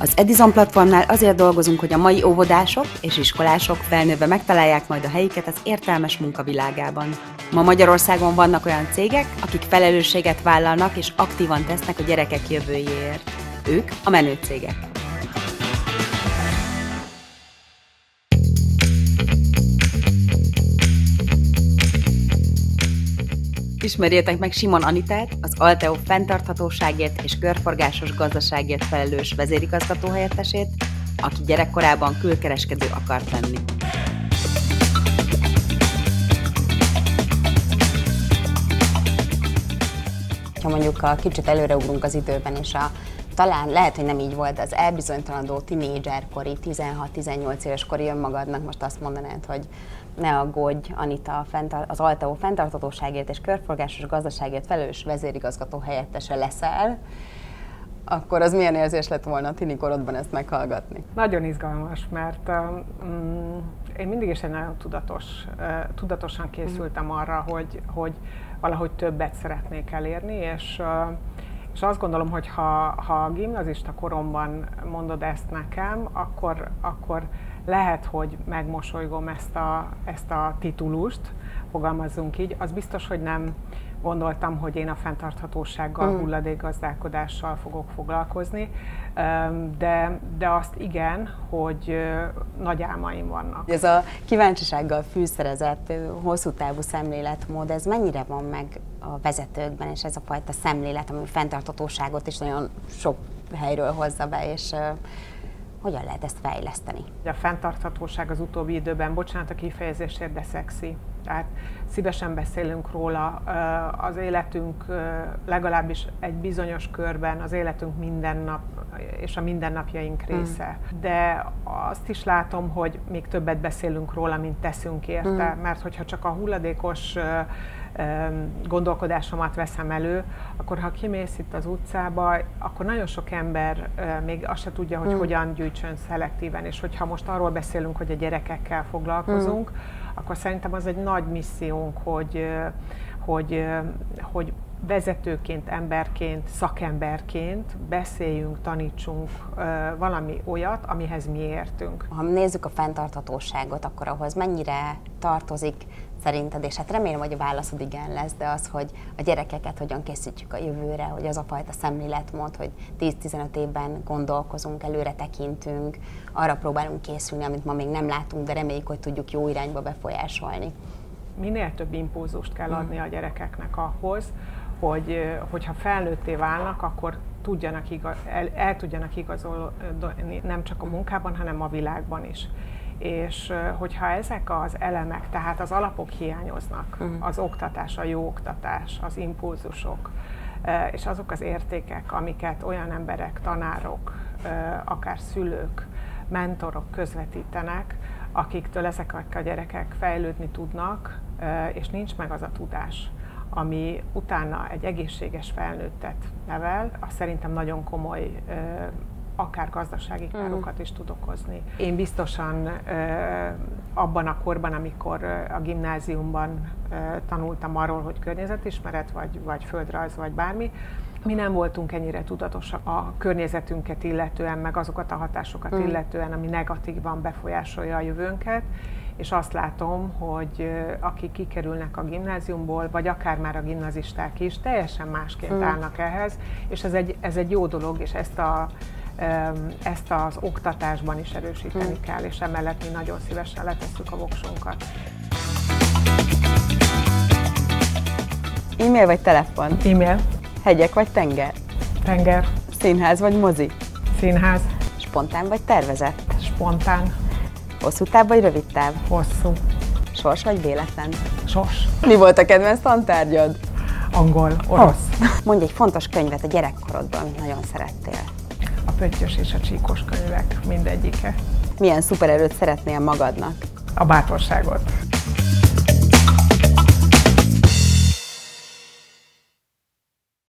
Az Edison platformnál azért dolgozunk, hogy a mai óvodások és iskolások felnőve megtalálják majd a helyüket az értelmes munkavilágában. Ma Magyarországon vannak olyan cégek, akik felelősséget vállalnak és aktívan tesznek a gyerekek jövőjéért. Ők a menő cégek. Ismerjétek meg Simon Anitát, az Alteo fenntarthatóságért és körforgásos gazdaságért felelős vezérigazgató helyettesét, aki gyerekkorában külkereskedő akart lenni. Ha mondjuk kicsit előreugrunk az időben, és talán lehet, hogy nem így volt, az elbizonytalanodó tinédzserkori, 16-18 éves kori önmagadnak most azt mondanád, hogy ne aggódj, Anita, az Alteo fenntarthatóságért és körforgásos gazdaságért felelős vezérigazgató helyettese leszel, akkor az milyen érzés lett volna a tini korodban ezt meghallgatni? Nagyon izgalmas, mert én mindig is egy nagyon tudatosan készültem arra, hogy valahogy többet szeretnék elérni, és azt gondolom, hogy ha gimnazista koromban mondod ezt nekem, akkor lehet, hogy megmosolygom ezt a titulust, fogalmazzunk így. Az biztos, hogy nem gondoltam, hogy én a fenntarthatósággal, hulladékgazdálkodással fogok foglalkozni, de azt igen, hogy nagy álmaim vannak. Ez a kíváncsisággal fűszerezett hosszú távú szemléletmód, ez mennyire van meg a vezetőkben, és ez a fajta szemlélet, ami fenntarthatóságot is nagyon sok helyről hozza be, és hogyan lehet ezt fejleszteni? A fenntarthatóság az utóbbi időben, bocsánat a kifejezésért, de szexi. Tehát szívesen beszélünk róla, az életünk legalábbis egy bizonyos körben, az életünk minden nap és a mindennapjaink része. De azt is látom, hogy még többet beszélünk róla, mint teszünk érte, mert hogyha csak a hulladékos gondolkodásomat veszem elő, akkor ha kimész itt az utcába, akkor nagyon sok ember még azt se tudja, hogy hogyan gyűjtsön szelektíven, és hogyha most arról beszélünk, hogy a gyerekekkel foglalkozunk, akkor szerintem az egy nagy missziónk, hogy vezetőként, emberként, szakemberként beszéljünk, tanítsunk valami olyat, amihez mi értünk. Ha nézzük a fenntarthatóságot, akkor ahhoz mennyire tartozik szerinted, és hát remélem, hogy a válaszod igen lesz, de az, hogy a gyerekeket hogyan készítjük a jövőre, hogy az a fajta szemléletmód, hogy 10-15 évben gondolkozunk, előre tekintünk, arra próbálunk készülni, amit ma még nem látunk, de reméljük, hogy tudjuk jó irányba befolyásolni. Minél több impulzust kell adni a gyerekeknek ahhoz, hogyha felnőtté válnak, akkor el tudjanak igazolni nem csak a munkában, hanem a világban is. És hogyha ezek az elemek, tehát az alapok hiányoznak, az oktatás, a jó oktatás, az impulzusok, és azok az értékek, amiket olyan emberek, tanárok, akár szülők, mentorok közvetítenek, akiktől ezek a gyerekek fejlődni tudnak, és nincs meg az a tudás, ami utána egy egészséges felnőttet nevel, az szerintem nagyon komoly, akár gazdasági károkat is tud okozni. Én biztosan abban a korban, amikor a gimnáziumban tanultam arról, hogy környezetismeret, vagy földrajz, vagy bármi, mi nem voltunk ennyire tudatosak a környezetünket illetően, meg azokat a hatásokat illetően, ami negatívan befolyásolja a jövőnket, és azt látom, hogy akik kikerülnek a gimnáziumból, vagy akár már a gimnazisták is, teljesen másként állnak ehhez, és ez egy jó dolog, és ezt az oktatásban is erősíteni kell, és emellett mi nagyon szívesen letesszük a voksunkat. E-mail vagy telefon? E-mail. Hegyek vagy tenger? Tenger. Színház vagy mozi? Színház. Spontán vagy tervezett? Spontán. Hosszú táv vagy rövid táv? Hosszú. Sors vagy véletlen? Sors. Mi volt a kedvenc tantárgyad? Angol, orosz. Mondj egy fontos könyvet a gyerekkorodban, amit nagyon szerettél. A Pöttyös és a Csíkos könyvek mindegyike. Milyen szupererőt szeretnél magadnak? A bátorságot.